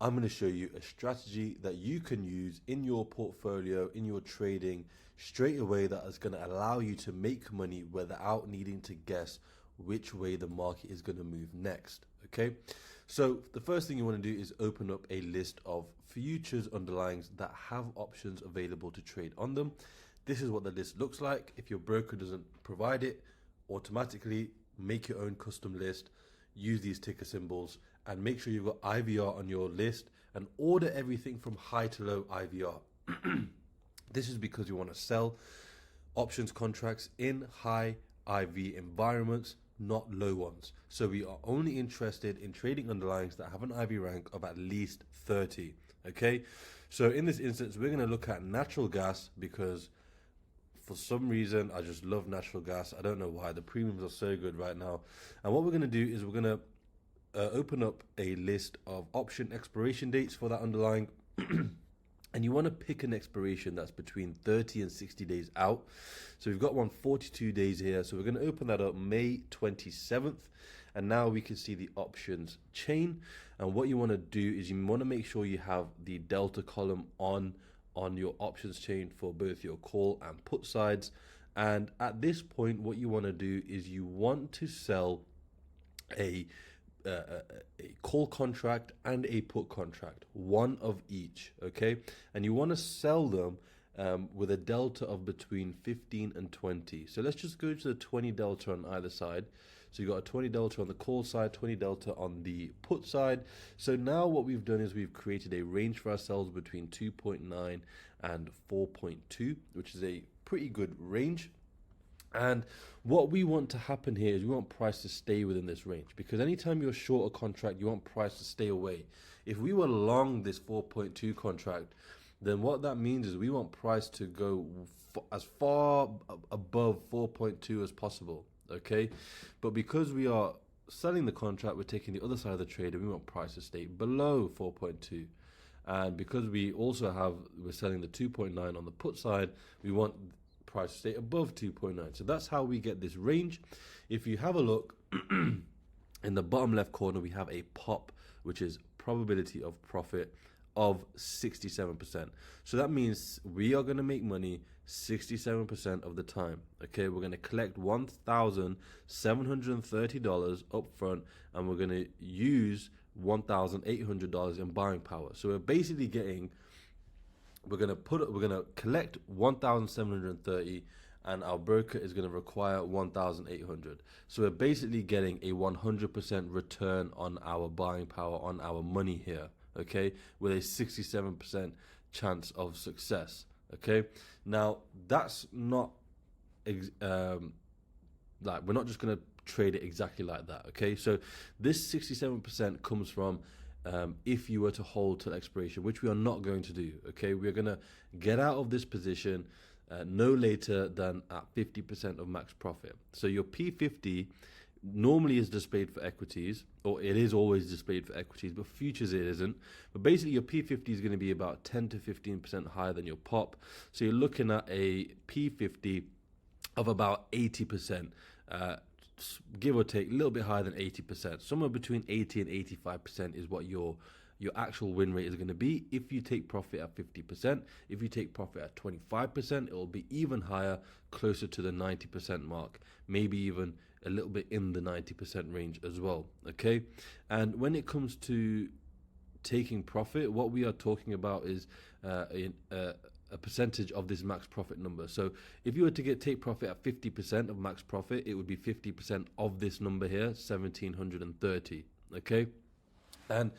I'm going to show you a strategy that you can use in your portfolio, in your trading straight away, that is going to allow you to make money without needing to guess which way the market is going to move next. Okay, so the first thing you want to do is open up a list of futures underlyings that have options available to trade on them. This is what the list looks like. If your broker doesn't provide it, automatically make your own custom list, use these ticker symbols, and make sure you've got IVR on your list and order everything from high to low IVR. This is because you want to sell options contracts in high IV environments, not low ones. So we are only interested in trading underlyings that have an IV rank of at least 30. Okay, so in this instance, we're going to look at natural gas because for some reason I just love natural gas. I don't know why. The premiums are so good right now. And what we're going to do is we're going to open up a list of option expiration dates for that underlying. And you want to pick an expiration that's between 30 and 60 days out. So we've got one 42 days here. So we're going to open that up May 27th. And now we can see the options chain. And what you want to do is you want to make sure you have the delta column on your options chain for both your call and put sides. And at this point, what you want to do is you want to sell a call contract and a put contract, one of each, okay? And you want to sell them with a delta of between 15 and 20. So let's just go to the 20 delta on either side. So you got a 20 delta on the call side, 20 delta on the put side. So now what we've done is we've created a range for ourselves between 2.9 and 4.2, which is a pretty good range. And what we want to happen here is we want price to stay within this range, because anytime you're short a contract, you want price to stay away. If we were long this 4.2 contract, then what that means is we want price to go as far above 4.2 as possible, okay? But because we are selling the contract, we're taking the other side of the trade, and we want price to stay below 4.2. And because we're selling the 2.9 on the put side, we want price to stay above 2.9. So that's how we get this range. If you have a look in the bottom left corner, we have a pop, which is probability of profit of 67%. So that means we are going to make money 67% of the time. Okay, we're going to collect $1,730 up front, and we're going to use $1,800 in buying power. So we're basically getting we're gonna collect 1,730, and our broker is gonna require 1,800. So we're basically getting a 100% return on our buying power, on our money here, okay, with a 67% chance of success. Okay, now that's not like, we're not just gonna trade it exactly like that. Okay, so this 67% comes from if you were to hold till expiration, which we are not going to do. Okay, we're going to get out of this position no later than at 50% of max profit. So your P50 normally is displayed for equities, or it is always displayed for equities, but futures it isn't. But basically your P50 is going to be about 10 to 15% higher than your pop. So you're looking at a P50 of about 80%. Give or take a little bit higher than 80%, somewhere between 80 and 85% is what your actual win rate is going to be if you take profit at 50%. If you take profit at 25%, it will be even higher, closer to the 90% mark, maybe even a little bit in the 90% range as well. Okay, and when it comes to taking profit, what we are talking about is a percentage of this max profit number. So if you were to take profit at 50% of max profit, it would be 50% of this number here, 1,730. Okay, and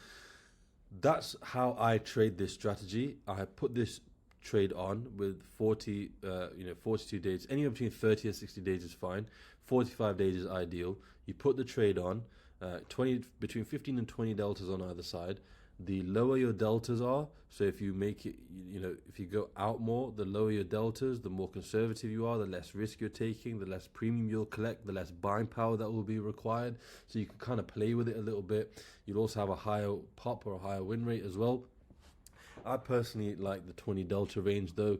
that's how I trade this strategy. I put this trade on with 42 days. Anywhere between 30 and 60 days is fine. 45 days is ideal. You put the trade on, between 15 and 20 deltas on either side. The lower your deltas are, so if you make it, if you go out more, the lower your deltas, the more conservative you are, the less risk you're taking, the less premium you'll collect, the less buying power that will be required. So you can kind of play with it a little bit. You'll also have a higher pop or a higher win rate as well. I personally like the 20 delta range though.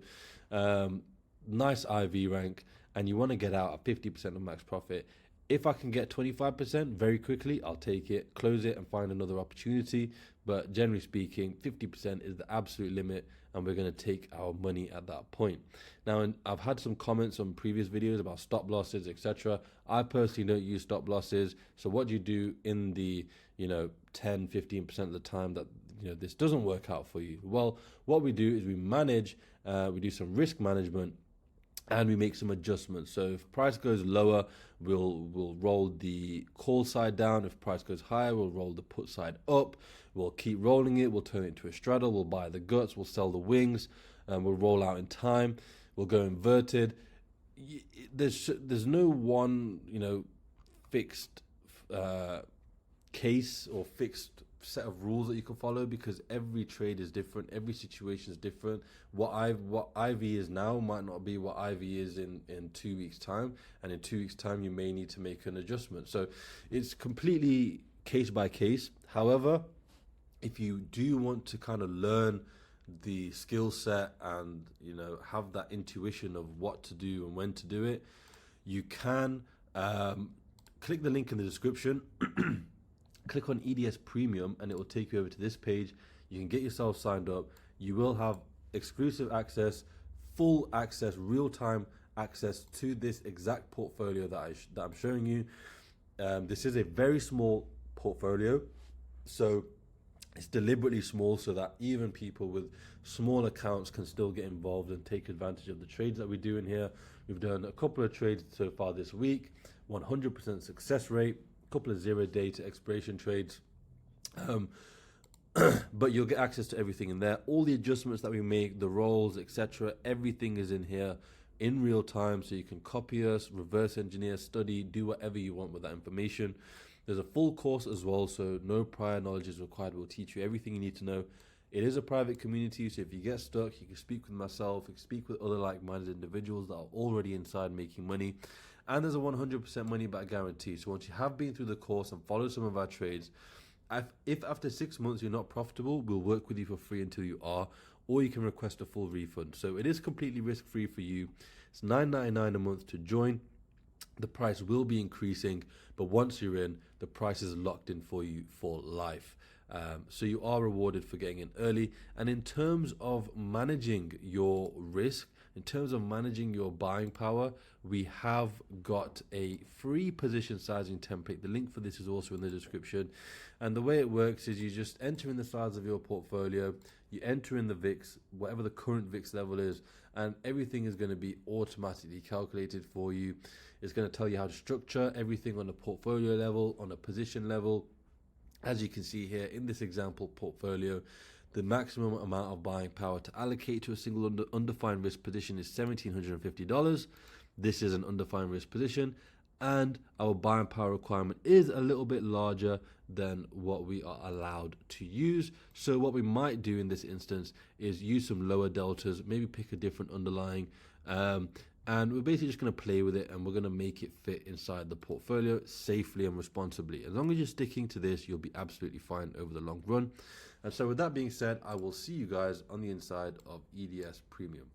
Nice IV rank, and you want to get out at 50% of max profit. If I can get 25% very quickly, I'll take it, close it, and find another opportunity. But generally speaking, 50% is the absolute limit, and we're going to take our money at that point. Now, I've had some comments on previous videos about stop losses, etc. I personally don't use stop losses. So what do you do in the 10-15% of the time that this doesn't work out for you? Well, what we do is we manage, we do some risk management, and we make some adjustments. So if price goes lower, we'll roll the call side down. If price goes higher, we'll roll the put side up. We'll keep rolling it. We'll turn it into a straddle. We'll buy the guts. We'll sell the wings. And we'll roll out in time. We'll go inverted. There's no one fixed case or fixed set of rules that you can follow, because every trade is different, every situation is different. What IV is now might not be what IV is in 2 weeks time, and in 2 weeks time you may need to make an adjustment. So it's completely case by case. However, if you do want to kind of learn the skill set and have that intuition of what to do and when to do it, you can click the link in the description. Click on EDS Premium and it will take you over to this page. You can get yourself signed up. You will have exclusive access, full access, real-time access to this exact portfolio that I'm showing you. This is a very small portfolio, so it's deliberately small so that even people with small accounts can still get involved and take advantage of the trades that we do in here. We've done a couple of trades so far this week, 100% success rate, couple of 0-day to expiration trades, but you'll get access to everything in there. All the adjustments that we make, the rolls, etc., everything is in here in real time, so you can copy us, reverse engineer, study, do whatever you want with that information. There's a full course as well, so no prior knowledge is required. We'll teach you everything you need to know. It is a private community, so if you get stuck, you can speak with myself, you can speak with other like-minded individuals that are already inside making money. And there's a 100% money back guarantee. So once you have been through the course and followed some of our trades, if after 6 months you're not profitable, we'll work with you for free until you are, or you can request a full refund. So it is completely risk-free for you. It's $9.99 a month to join. The price will be increasing, but once you're in, the price is locked in for you for life. So you are rewarded for getting in early. And in terms of managing your risk, in terms of managing your buying power, we have got a free position sizing template. The link for this is also in the description. And the way it works is you just enter in the size of your portfolio, you enter in the VIX, whatever the current VIX level is, and everything is going to be automatically calculated for you. It's going to tell you how to structure everything on a portfolio level, on a position level. As you can see here in this example portfolio, the maximum amount of buying power to allocate to a single undefined risk position is $1,750. This is an undefined risk position, and our buying power requirement is a little bit larger than what we are allowed to use. So what we might do in this instance is use some lower deltas, maybe pick a different underlying, and we're basically just going to play with it, and we're going to make it fit inside the portfolio safely and responsibly. As long as you're sticking to this, you'll be absolutely fine over the long run. And so with that being said, I will see you guys on the inside of EDS Premium.